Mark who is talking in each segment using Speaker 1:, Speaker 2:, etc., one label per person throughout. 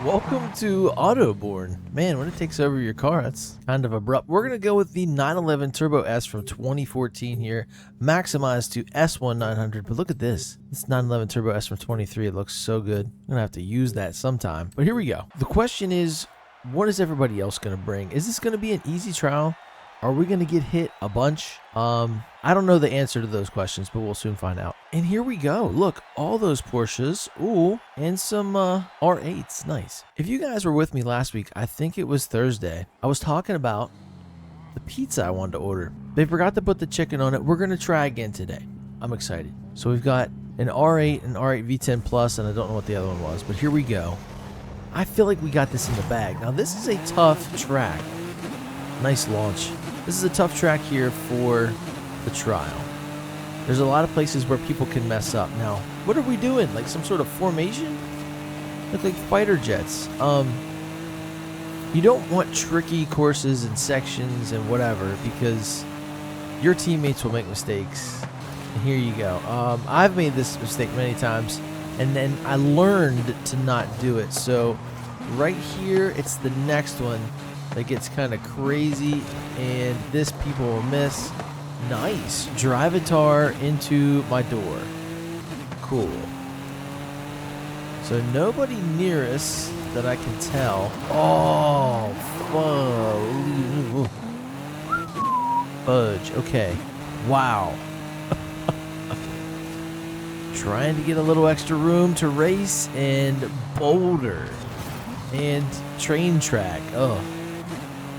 Speaker 1: Welcome to Autoborn. Man, when it takes over your car, that's kind of abrupt. We're going to go with the 911 Turbo S from 2014 here, maximized to S1 900. But look at this. This 911 Turbo S from 23, it looks so good. I'm going to have to use that sometime. But here we go. The question is, what is everybody else going to bring? Is this going to be an easy trial? Are we going to get hit a bunch? I don't know the answer to those questions, but we'll soon find out. And here we go. Look, all those Porsches. Ooh, and some R8s. Nice. If you guys were with me last week, I think it was Thursday, I was talking about the pizza I wanted to order. They forgot to put the chicken on it. We're going to try again today. I'm excited. So we've got an R8, an R8 V10 Plus, and I don't know what the other one was, but here we go. I feel like we got this in the bag. Now, this is a tough track. Nice launch. This is a tough track here for the trial. There's a lot of places where people can mess up. Now, what are we doing? Like some sort of formation? Look like fighter jets. You don't want tricky courses and sections and whatever because your teammates will make mistakes. And here you go. I've made this mistake many times, and then I learned to not do it. So right here, it's the next one that gets kind of crazy, and this people will miss. Nice. Drive-a-tar into my door. Cool. So nobody near us that I can tell. Oh, fudge. Okay. Wow. Trying to get a little extra room to race and boulder and train track. Oh.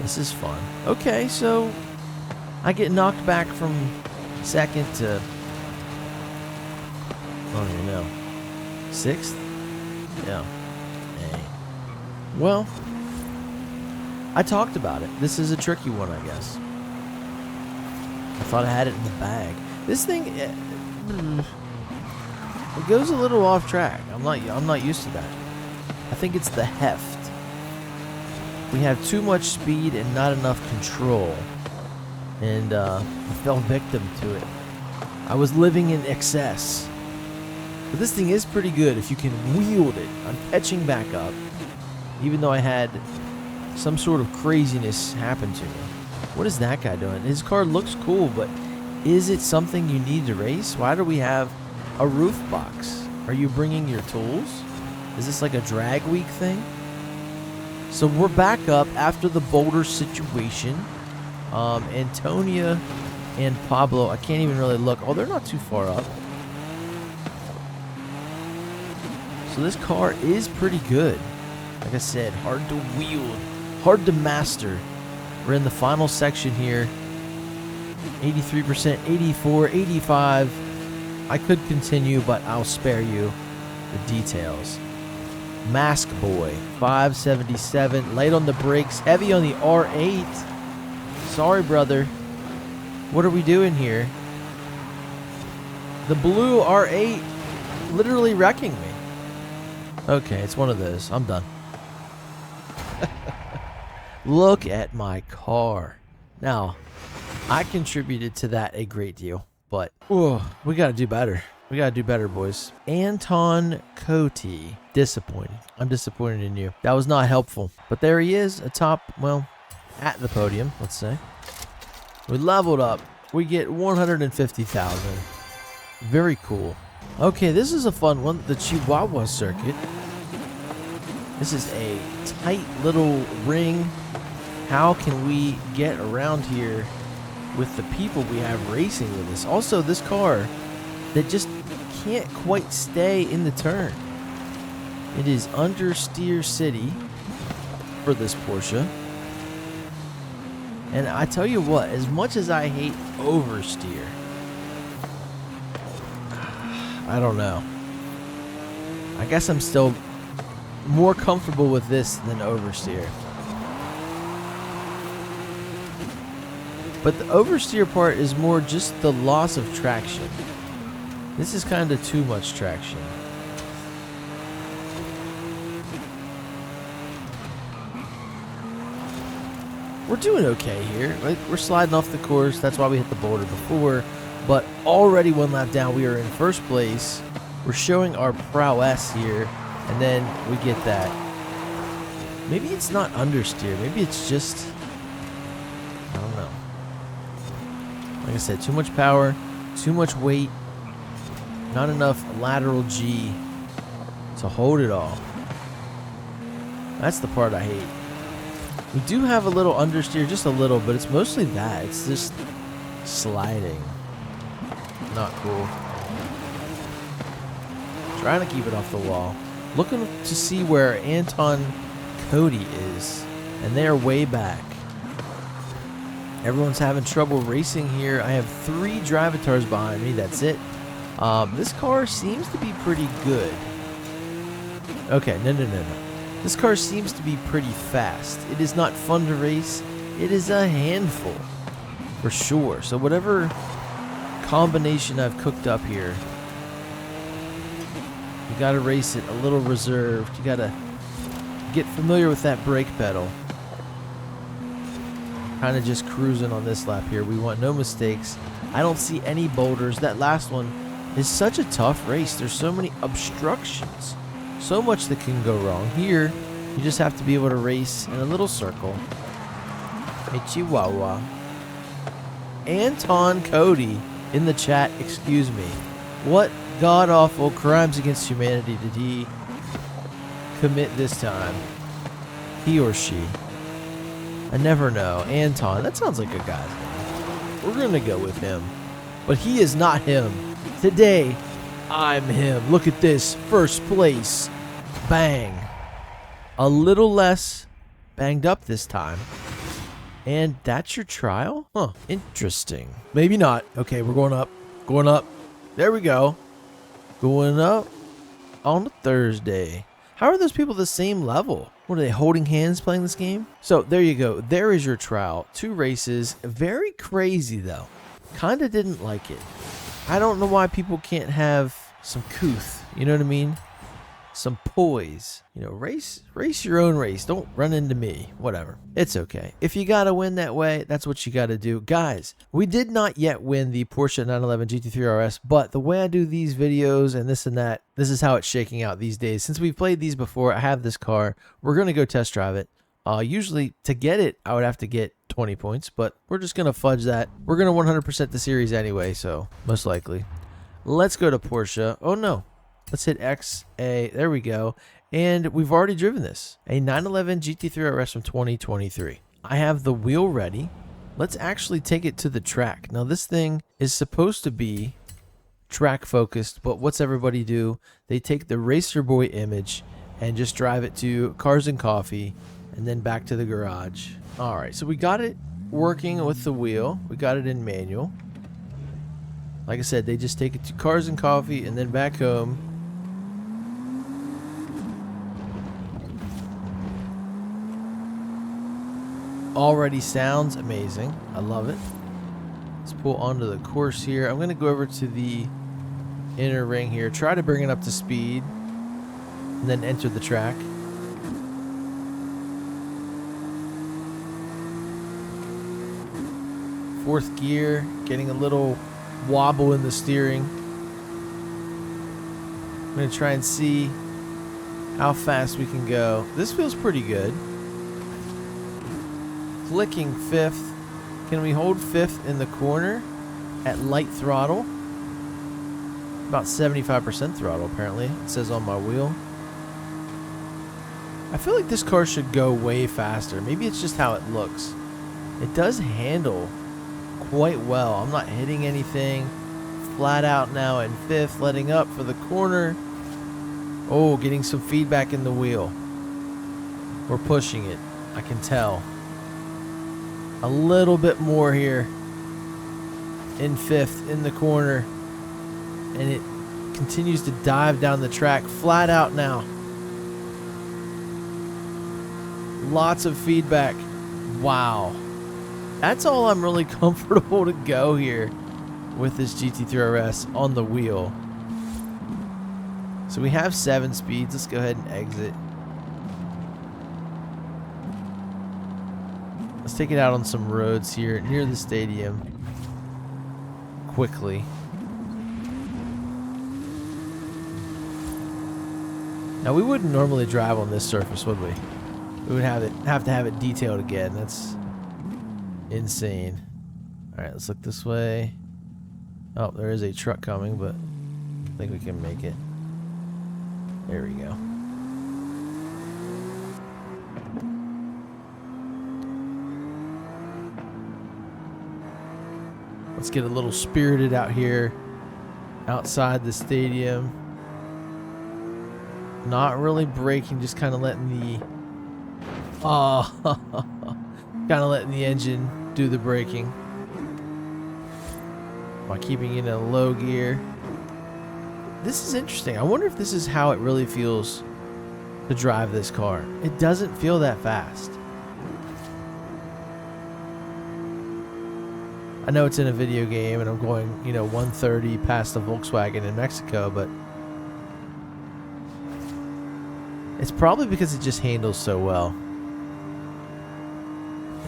Speaker 1: This is fun. Okay, so I get knocked back from second to, I don't even know, sixth? Yeah. Dang. Well, I talked about it. This is a tricky one, I guess. I thought I had it in the bag. This thing, it goes a little off track. I'm not used to that. I think it's the heft. We have too much speed and not enough control. And I fell victim to it. I was living in excess. But this thing is pretty good if you can wield it. I'm catching back up. Even though I had some sort of craziness happen to me. What is that guy doing? His car looks cool, but is it something you need to race? Why do we have a roof box? Are you bringing your tools? Is this like a drag week thing? So we're back up after the boulder situation. Antonia and Pablo, I can't even really look. Oh, they're not too far up. So this car is pretty good. Like I said, hard to wield, hard to master. We're in the final section here. 83%, 84, 85. I could continue, but I'll spare you the details. Mask Boy, 577, light on the brakes, heavy on the R8. Sorry, brother. What are we doing here? The blue R8 literally wrecking me. Okay, it's one of those. I'm done. Look at my car. Now, I contributed to that a great deal, but we got to do better. We got to do better, boys. Anton Cote. Disappointed. I'm disappointed in you. That was not helpful. But there he is, atop, well, at the podium, let's say. We leveled up. We get 150,000. Very cool. Okay, this is a fun one. The Chihuahua circuit. This is a tight little ring. How can we get around here with the people we have racing with us? Also, this car that just can't quite stay in the turn. It is understeer city for this Porsche. And I tell you what, as much as I hate oversteer, I don't know. I guess I'm still more comfortable with this than oversteer. But the oversteer part is more just the loss of traction. This is kind of too much traction. We're doing okay here. Like, we're sliding off the course. That's why we hit the boulder before. But already one lap down, we are in first place. We're showing our prowess here. And then we get that Maybe it's not understeer. Maybe it's just, I don't know. Like I said, too much power, too much weight, not enough lateral G to hold it all. That's the part I hate. We do have a little understeer, just a little, but it's mostly that. It's just sliding. Not cool. Trying to keep it off the wall. Looking to see where Anton Cody is, and they're way back. Everyone's having trouble racing here. I have 3 Drivatars behind me. That's it. This car seems to be pretty good. Okay, no. This car seems to be pretty fast. It is not fun to race. It is a handful, for sure. So whatever combination I've cooked up here, you got to race it a little reserved. You got to get familiar with that brake pedal. Kind of just cruising on this lap here. We want no mistakes. I don't see any boulders. That last one is such a tough race. There's so many obstructions. So much that can go wrong. Here, you just have to be able to race in a little circle. Hey, Chihuahua. Anton Cody in the chat, excuse me. What god-awful crimes against humanity did he commit this time? He or she? I never know. Anton, that sounds like a guy's name. We're going to go with him. But he is not him. Today, I'm him. Look at this. First place. Bang. A little less banged up this time. And that's your trial? Huh. Interesting. Maybe not. Okay, we're going up. Going up. There we go. Going up on a Thursday. How are those people the same level? What are they, holding hands playing this game? So there you go. There is your trial. 2 races. Very crazy though. Kinda didn't like it. I don't know why people can't have some couth. You know what I mean? Some poise. You know, race your own race. Don't run into me. Whatever. It's okay. If you gotta win that way, that's what you gotta do. Guys, we did not yet win the Porsche 911 GT3 RS, but the way I do these videos and that, this is how it's shaking out these days. Since we've played these before, I have this car. We're gonna go test drive it. Usually to get it, I would have to get 20 points, but we're just gonna fudge that. We're gonna 100% the series anyway, so most likely. Let's go to Porsche. Oh no. Let's hit XA. There we go. And we've already driven this. A 911 GT3 RS from 2023. I have the wheel ready. Let's actually take it to the track. Now this thing is supposed to be track focused, but what's everybody do? They take the Racer Boy image and just drive it to Cars and Coffee and then back to the garage. All right, so we got it working with the wheel. We got it in manual. Like I said, they just take it to Cars and Coffee and then back home. Already sounds amazing. I love it. Let's pull onto the course here. I'm going to go over to the inner ring here. Try to bring it up to speed. And then enter the track. Fourth gear. Getting a little wobble in the steering. I'm going to try and see how fast we can go. This feels pretty good. Clicking 5th. Can we hold 5th in the corner at light throttle? About 75% throttle, apparently. It says on my wheel. I feel like this car should go way faster. Maybe it's just how it looks. It does handle quite well. I'm not hitting anything. Flat out now in 5th, letting up for the corner. Oh, getting some feedback in the wheel. We're pushing it. I can tell. A little bit more here in 5th in the corner, and it continues to dive down the track flat out now. Lots of feedback. Wow, that's all I'm really comfortable to go here with this GT3 RS on the wheel. So we have 7 speeds. Let's go ahead and exit. Let's take it out on some roads here near the stadium quickly. Now we wouldn't normally drive on this surface, would we? We would have to have it detailed again. That's insane. All right, let's look this way. Oh, there is a truck coming, but I think we can make it. There we go. Let's get a little spirited out here outside the stadium. Not really braking, just kind of letting the kind of letting the engine do the braking while keeping it in a low gear. This is interesting. I wonder if this is how it really feels to drive this car. It doesn't feel that fast. I know it's in a video game and I'm going, 130 past the Volkswagen in Mexico, but it's probably because it just handles so well.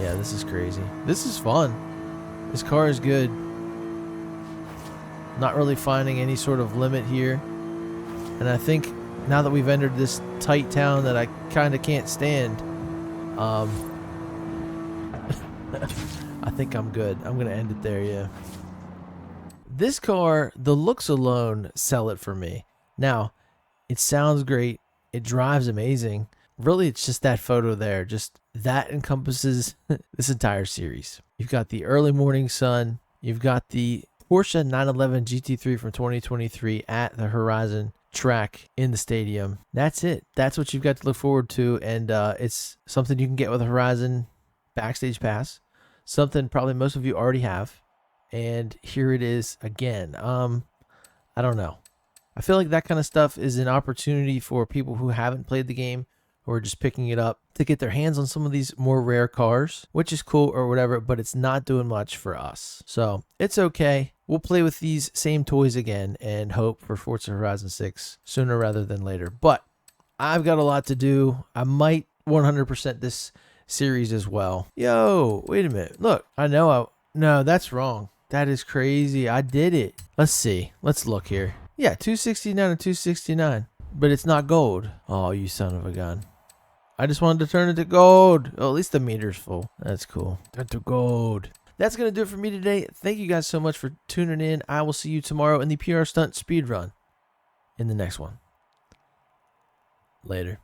Speaker 1: Yeah, this is crazy. This is fun. This car is good. Not really finding any sort of limit here. And I think now that we've entered this tight town that I kind of can't stand, I think I'm good. I'm going to end it there, yeah. This car, the looks alone sell it for me. Now, it sounds great. It drives amazing. Really, it's just that photo there. Just that encompasses this entire series. You've got the early morning sun. You've got the Porsche 911 GT3 from 2023 at the Horizon track in the stadium. That's it. That's what you've got to look forward to. And it's something you can get with a Horizon Backstage Pass. Something probably most of you already have. And here it is again. I don't know. I feel like that kind of stuff is an opportunity for people who haven't played the game or just picking it up to get their hands on some of these more rare cars, which is cool or whatever, but it's not doing much for us. So it's okay. We'll play with these same toys again and hope for Forza Horizon 6 sooner rather than later. But I've got a lot to do. I might 100% this series as well. Yo, wait a minute. Look, no, that's wrong. That is crazy. I did it. Let's see. Let's look here. Yeah, 269 and 269. But it's not gold. Oh, you son of a gun. I just wanted to turn it to gold. Oh, at least the meter's full. That's cool. Turn to gold. That's going to do it for me today. Thank you guys so much for tuning in. I will see you tomorrow in the PR Stunt Speed Run in the next one. Later.